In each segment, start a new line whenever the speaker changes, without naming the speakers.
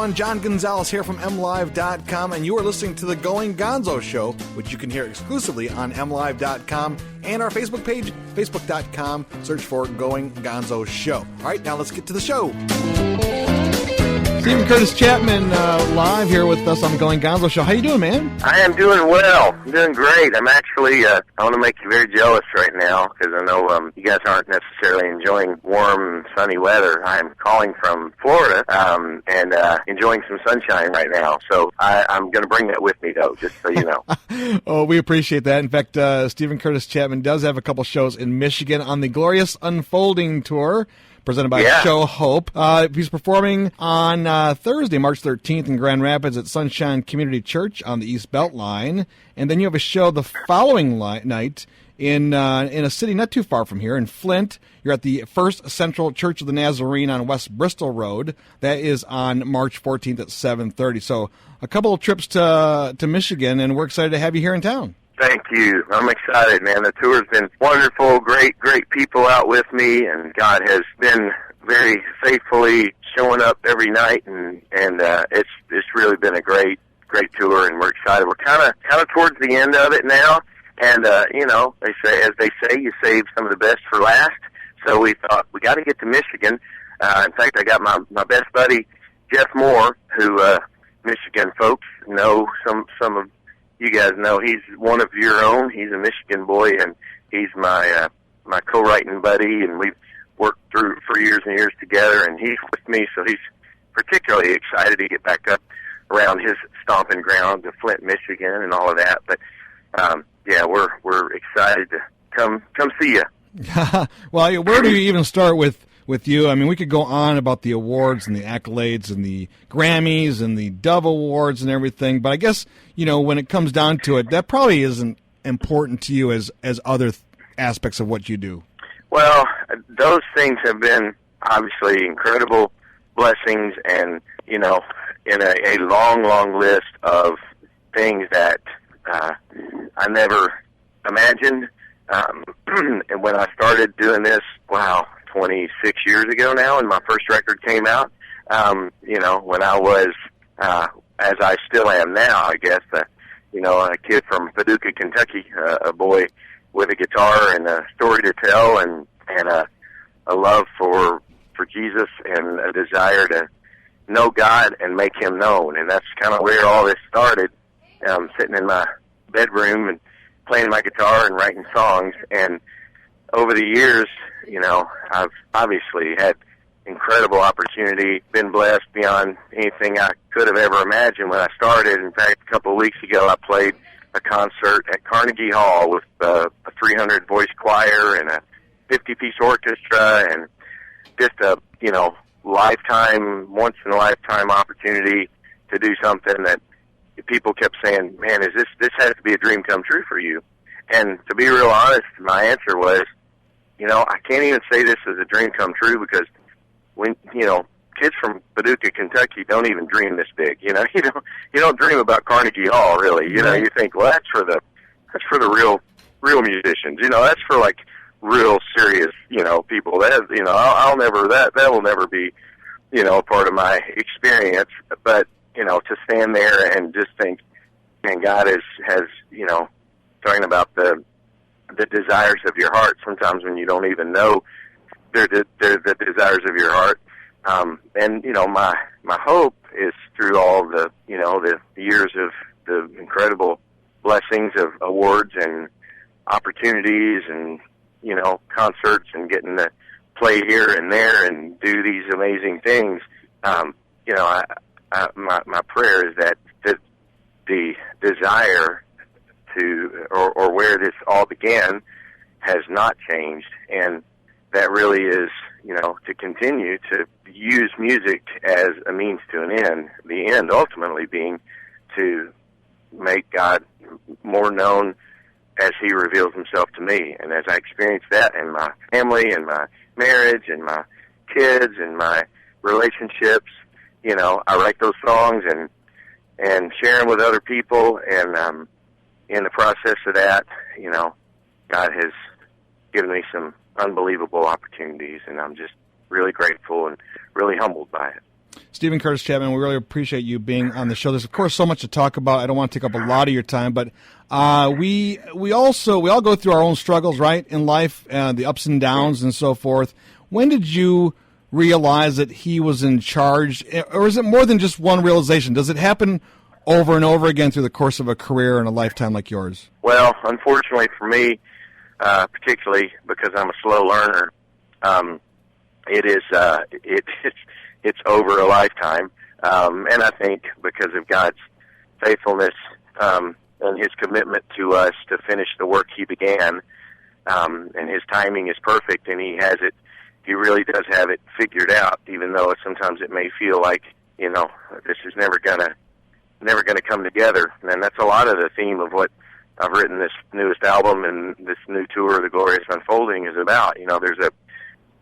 everyone. John Gonzalez here from MLive.com, and you are listening to the Going Gonzo Show, which you can hear exclusively on MLive.com and our Facebook page, Facebook.com. Search for Going Gonzo Show. All right, now let's get to the show. Steven Curtis Chapman live here with us on the Going Gonzo Show. How you doing, man?
I am doing well. I'm doing great. I'm actually, I want to make you very jealous right now because I know you guys aren't necessarily enjoying warm, sunny weather. I'm calling from Florida and enjoying some sunshine right now. So I'm going to bring that with me, though, just so you know.
Oh, we appreciate that. In fact, Steven Curtis Chapman does have a couple shows in Michigan on the Glorious Unfolding Tour, presented by Show Hope. He's performing on Thursday, March 13th in Grand Rapids at Sunshine Community Church on the East Belt Line. And then you have a show the following night in a city not too far from here, in Flint. You're at the First Central Church of the Nazarene on West Bristol Road. That is on March 14th at 7:30. So a couple of trips to Michigan, and we're excited to have you here in town.
Thank you. I'm excited, man. The tour's been wonderful, great people out with me, and God has been very faithfully showing up every night, and it's really been a great tour, and we're excited. We're kind of towards the end of it now, and you know, as they say, you save some of the best for last. So we thought we got to get to Michigan. In fact, I got my best buddy Jeff Moore, who Michigan folks know, some of you guys know, he's one of your own. He's a Michigan boy, and he's my co-writing buddy, and we've worked through for years and years together, and he's with me, so he's particularly excited to get back up around his stomping ground to Flint, Michigan, and all of that. But yeah, we're excited to come see you.
Well, where do you even start with you? I mean, we could go on about the awards and the accolades and the Grammys and the Dove Awards and everything, but I guess, you know, when it comes down to it, that probably isn't important to you as other aspects of what you do.
Well, those things have been obviously incredible blessings, and, you know, in a long list of things that I never imagined. And when I started doing this, 26 years ago now, and my first record came out, you know, when I was, as I still am now, I guess, you know, a kid from Paducah, Kentucky, a boy with a guitar and a story to tell, and a love for Jesus, and a desire to know God and make Him known. And that's kind of where all this started, sitting in my bedroom and playing my guitar and writing songs. And over the years, you know, I've obviously had incredible opportunity, been blessed beyond anything I could have ever imagined when I started. In fact, a couple of weeks ago, I played a concert at Carnegie Hall with a 300-voice choir and a 50-piece orchestra, and just a, you know, once-in-a-lifetime opportunity to do something that people kept saying, man, this has to be a dream come true for you. And to be real honest, my answer was, you know, I can't even say this is a dream come true, because when, you know, kids from Paducah, Kentucky don't even dream this big. You know, you don't dream about Carnegie Hall, really. You know, you think, well, that's for the real musicians. You know, that's for like real serious, you know, people. That, you know, that will never be, you know, a part of my experience. But, you know, to stand there and just think, man, God has, you know, talking about the desires of your heart, sometimes when you don't even know they're the desires of your heart. And, you know, my hope is through all the, you know, the years of the incredible blessings of awards and opportunities and, you know, concerts and getting to play here and there and do these amazing things. You know, my prayer is that the desire to, or where this all began, has not changed, and that really is, you know, to continue to use music as a means to an end, the end ultimately being to make God more known as He reveals Himself to me. And as I experience that in my family and my marriage and my kids and my relationships, you know, I write those songs and share them with other people, and in the process of that, you know, God has given me some unbelievable opportunities, and I'm just really grateful and really humbled by it.
Steven Curtis Chapman, we really appreciate you being on the show. There's, of course, so much to talk about. I don't want to take up a lot of your time, but we all go through our own struggles, right, in life, the ups and downs and so forth. When did you realize that he was in charge, or is it more than just one realization? Does it happen over and over again through the course of a career and a lifetime like yours?
Well, unfortunately for me, particularly because I'm a slow learner, it's over a lifetime, and I think because of God's faithfulness and His commitment to us to finish the work He began, and His timing is perfect, and He has it. He really does have it figured out, even though sometimes it may feel like, this is never gonna come together. And that's a lot of the theme of what I've written this newest album and this new tour, The Glorious Unfolding, is about.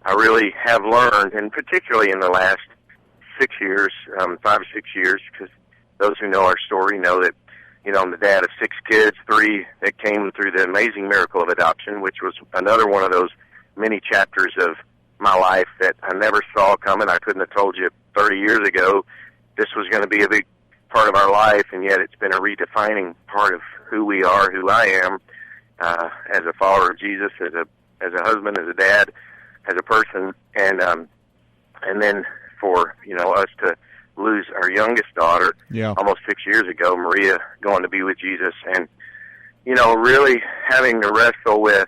I really have learned, and particularly in the last 6 years, 5 or 6 years, because those who know our story know that, I'm the dad of 6 kids, 3 that came through the amazing miracle of adoption, which was another one of those many chapters of my life that I never saw coming. I couldn't have told you 30 years ago this was going to be a big part of our life, and yet it's been a redefining part of who we are, who I am, as a follower of Jesus, as a husband, as a dad, as a person, and then for us to lose our youngest daughter almost 6 years ago, Maria, going to be with Jesus, and really having to wrestle with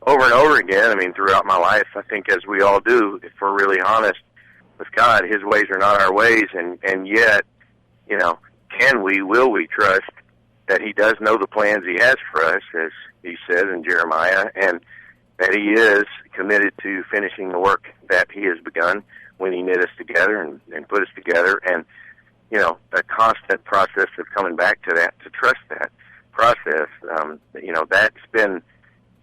over and over again. I mean, throughout my life, I think, as we all do, if we're really honest with God, His ways are not our ways, and yet, will we trust that He does know the plans He has for us, as He says in Jeremiah, and that He is committed to finishing the work that He has begun when He knit us together and put us together, and, a constant process of coming back to that, to trust that process. That's been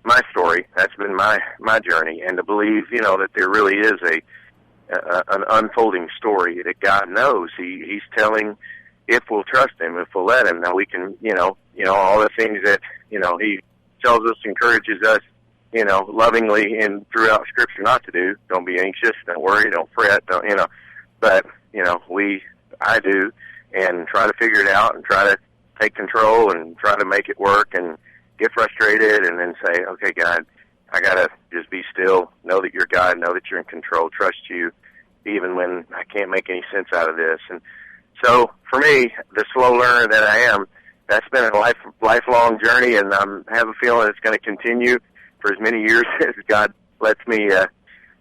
my story. That's been my journey, and to believe, that there really is an unfolding story that God knows. He's telling, if we'll trust Him, if we'll let Him. Now we can, all the things that, He tells us, encourages us, lovingly and throughout Scripture not to do. Don't be anxious, don't worry, don't fret, but, I do, and try to figure it out and try to take control and try to make it work and get frustrated and then say, okay, God, I got to just be still, know that you're God, know that you're in control, trust you, even when I can't make any sense out of this. And so for me, the slow learner that I am, that's been a lifelong journey, and I have a feeling it's going to continue for as many years as God lets me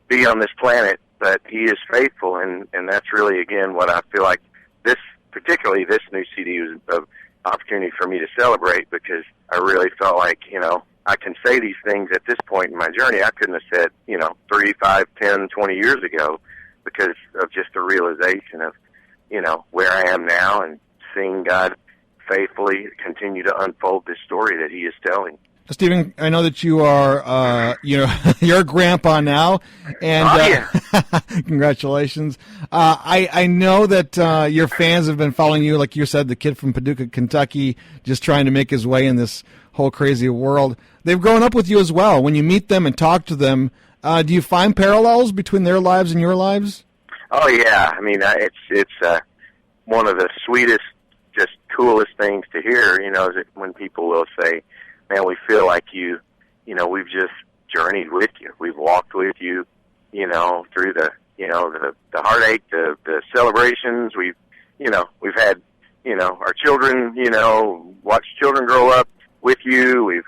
be on this planet. But He is faithful, and that's really, again, what I feel like particularly this new CD was an opportunity for me to celebrate, because I really felt like, I can say these things at this point in my journey I couldn't have said, 3, 5, 10, 20 years ago, because of just the realization of, where I am now and seeing God faithfully continue to unfold this story that He is telling.
Steven, I know that you are, you're a grandpa now, and congratulations. I know that your fans have been following you, like you said, the kid from Paducah, Kentucky, just trying to make his way in this whole crazy world. They've grown up with you as well. When you meet them and talk to them, do you find parallels between their lives and your lives?
Oh yeah, I mean, it's one of the sweetest, just coolest things to hear. Is that when people will say, man, we feel like we've just journeyed with you. We've walked with you, through the heartache, the celebrations. We've had, our children, watched children grow up with you. We've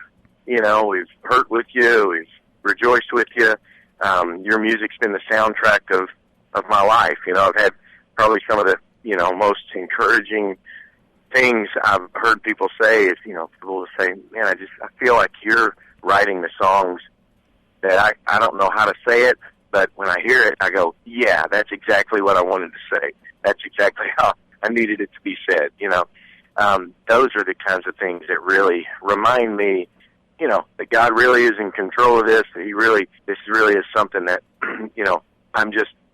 hurt with you. We've rejoiced with you. Your music's been the soundtrack of my life. I've had probably some of the, most encouraging things I've heard people say is, people will say, man, I feel like you're writing the songs that I don't know how to say it, but when I hear it, I go, yeah, that's exactly what I wanted to say. That's exactly how I needed it to be said. Those are the kinds of things that really remind me, that God really is in control of this. That this really is something that,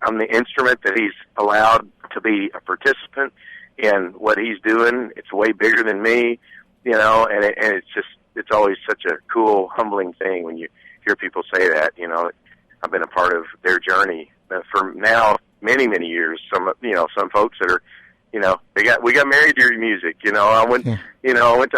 I'm the instrument that He's allowed to be a participant in what He's doing. It's way bigger than me, and it's always such a cool, humbling thing when you hear people say that. I've been a part of their journey for now many, many years. Some folks that are, we got married to your music. I went to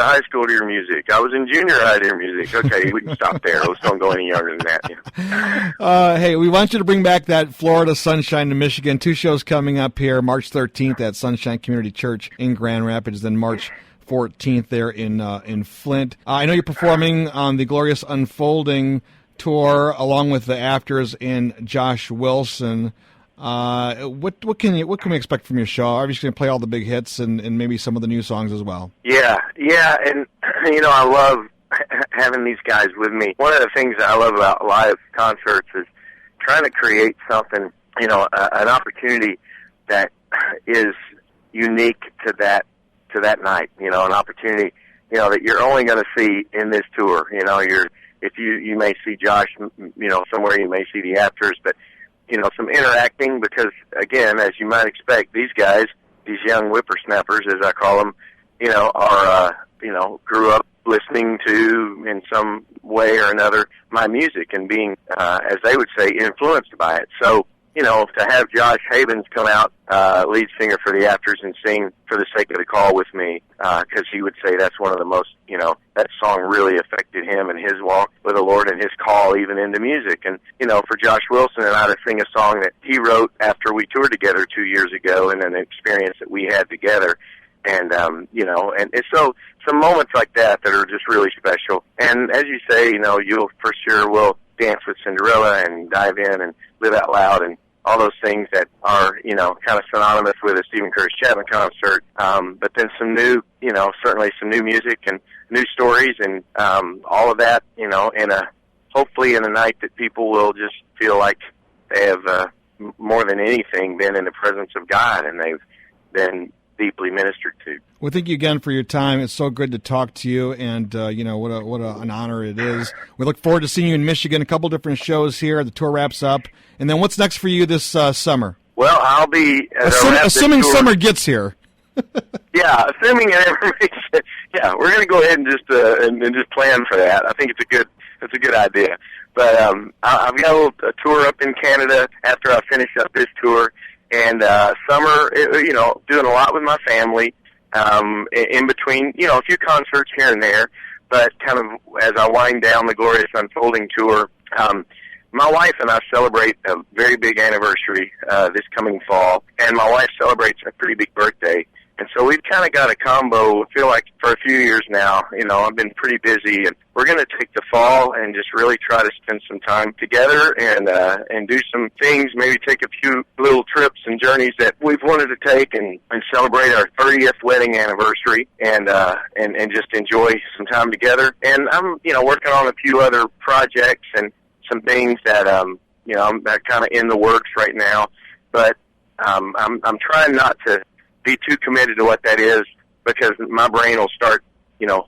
high school to your music. I was in junior high to your music. Okay, we can stop there. Let's don't go any younger than that.
Hey, we want you to bring back that Florida Sunshine to Michigan. 2 shows coming up here, March 13th at Sunshine Community Church in Grand Rapids, then March 14th there in Flint. I know you're performing on the Glorious Unfolding tour along with the Afters and Josh Wilson. What can we expect from your show? Obviously, going to play all the big hits and maybe some of the new songs as well.
Yeah, and I love having these guys with me. One of the things that I love about live concerts is trying to create something, an opportunity that is unique to that night. An opportunity, that you're only going to see in this tour. If you may see Josh, somewhere you may see the Afters, but some interacting, because again, as you might expect, these guys, these young whippersnappers, as I call them, are grew up listening to, in some way or another, my music and being, as they would say, influenced by it. So, to have Josh Havens come out, lead singer for the Afters, and sing For the Sake of the Call with me, because he would say that's one of the most, that song really affected him and his walk with the Lord and his call even into music. And, for Josh Wilson and I to sing a song that he wrote after we toured together 2 years ago, and an experience that we had together. And, and it's so some moments like that are just really special. And as you say, you'll for sure will dance with Cinderella and dive in and live out loud and all those things that are, kind of synonymous with a Steven Curtis Chapman concert. But then some new, certainly some new music and new stories and all of that, hopefully in a night that people will just feel like they have, more than anything, been in the presence of God, and they've been deeply ministered to.
Well, thank you again for your time. It's so good to talk to you, and what an honor it is. We look forward to seeing you in Michigan. A couple different shows here. The tour wraps up, and then what's next for you this summer?
Well, I'll be
assuming summer gets here.
Yeah, assuming it ever makes it. Yeah, we're going to go ahead and just just plan for that. I think it's a good idea. But I've got a tour up in Canada after I finish up this tour. And summer, doing a lot with my family, in between, a few concerts here and there, but kind of as I wind down the Glorious Unfolding tour, my wife and I celebrate a very big anniversary this coming fall, and my wife celebrates a pretty big birthday. And so we've kind of got a combo, I feel like, for a few years now. I've been pretty busy, and we're going to take the fall and just really try to spend some time together and do some things, maybe take a few little trips and journeys that we've wanted to take and celebrate our 30th wedding anniversary and just enjoy some time together. And I'm, working on a few other projects and some things that, I'm kind of in the works right now. But I'm trying not to be too committed to what that is, because my brain will start,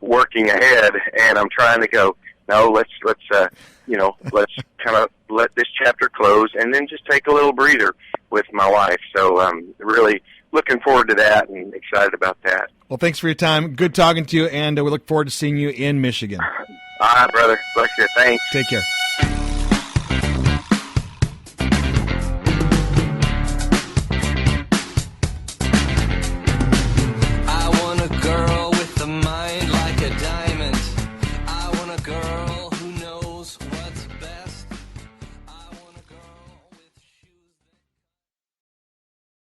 working ahead, and I'm trying to go, no, let's kind of let this chapter close and then just take a little breather with my wife. So I'm really looking forward to that and excited about that.
Well, thanks for your time. Good talking to you, and we look forward to seeing you in Michigan.
All right, brother. Bless you. Thanks.
Take care.